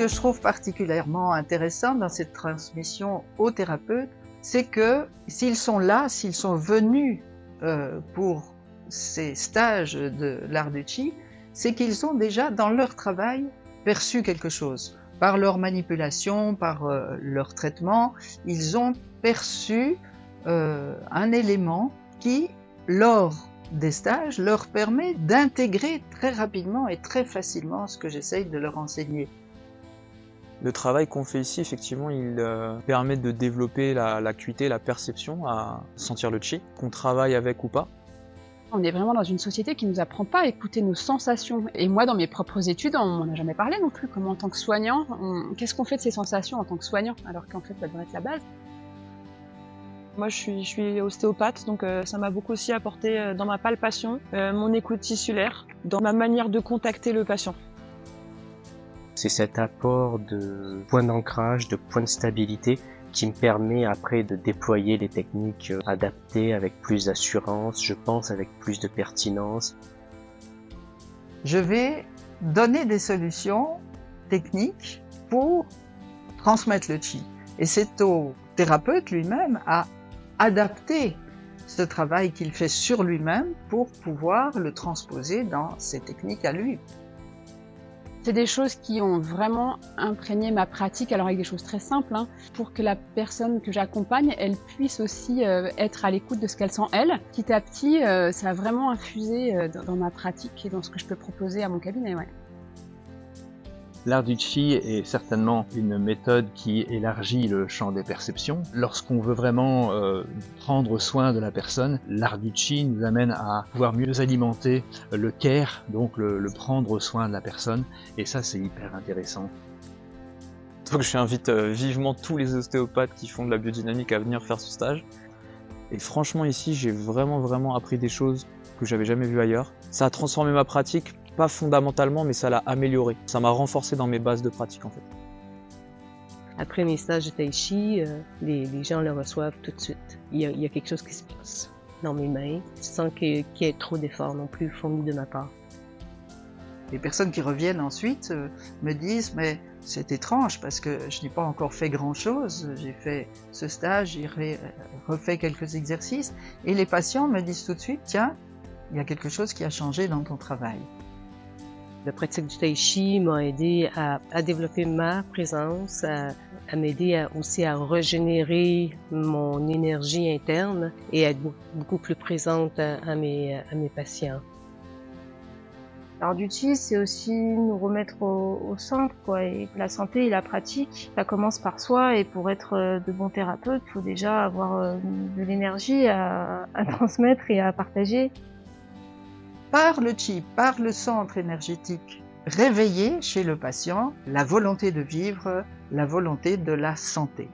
que je trouve particulièrement intéressant dans cette transmission aux thérapeutes, c'est que s'ils sont là, s'ils sont venus pour ces stages de l'art du Qi, c'est qu'ils ont déjà dans leur travail perçu quelque chose. Par leur manipulation, par leur traitement, ils ont perçu un élément qui, lors des stages, leur permet d'intégrer très rapidement et très facilement ce que j'essaye de leur enseigner. Le travail qu'on fait ici, effectivement, il permet de développer l'acuité, la perception à sentir le Qi, qu'on travaille avec ou pas. On est vraiment dans une société qui nous apprend pas à écouter nos sensations. Et moi, dans mes propres études, on m'en a jamais parlé non plus. Comme en tant que soignant, qu'est-ce qu'on fait de ces sensations en tant que soignant, alors qu'en fait, ça devrait être la base. Moi, je suis ostéopathe, donc ça m'a beaucoup aussi apporté dans ma palpation, mon écoute tissulaire, dans ma manière de contacter le patient. C'est cet apport de points d'ancrage, de points de stabilité qui me permet après de déployer les techniques adaptées avec plus d'assurance, je pense avec plus de pertinence. Je vais donner des solutions techniques pour transmettre le Qi. Et c'est au thérapeute lui-même à adapter ce travail qu'il fait sur lui-même pour pouvoir le transposer dans ses techniques à lui. C'est des choses qui ont vraiment imprégné ma pratique, alors avec des choses très simples, pour que la personne que j'accompagne, elle puisse aussi être à l'écoute de ce qu'elle sent elle. Petit à petit, ça a vraiment infusé dans ma pratique et dans ce que je peux proposer à mon cabinet. Ouais. L'art du Qi est certainement une méthode qui élargit le champ des perceptions. Lorsqu'on veut vraiment prendre soin de la personne, l'art du Qi nous amène à pouvoir mieux alimenter le care, donc le prendre soin de la personne, et ça c'est hyper intéressant. Donc j'invite vivement tous les ostéopathes qui font de la biodynamique à venir faire ce stage. Et franchement ici, j'ai vraiment appris des choses que j'avais jamais vues ailleurs. Ça a transformé ma pratique. Pas fondamentalement, mais ça l'a amélioré. Ça m'a renforcé dans mes bases de pratique en fait. Après mes stages de Tai Chi, les gens le reçoivent tout de suite. Il y a quelque chose qui se passe dans mes mains, sans qu'il y ait trop d'efforts non plus fournis de ma part. Les personnes qui reviennent ensuite me disent « mais c'est étrange parce que je n'ai pas encore fait grand-chose, j'ai fait ce stage, j'ai refait quelques exercices » et les patients me disent tout de suite « tiens, il y a quelque chose qui a changé dans ton travail ». La pratique du Tai Chi m'a aidé à développer ma présence, à m'aider aussi à régénérer mon énergie interne et à être beaucoup plus présente à mes patients. L'art du Qi, c'est aussi nous remettre au centre, quoi. Et la santé et la pratique, ça commence par soi, et pour être de bons thérapeutes, il faut déjà avoir de l'énergie à transmettre et à partager. Par le Qi, par le centre énergétique, réveiller chez le patient la volonté de vivre, la volonté de la santé.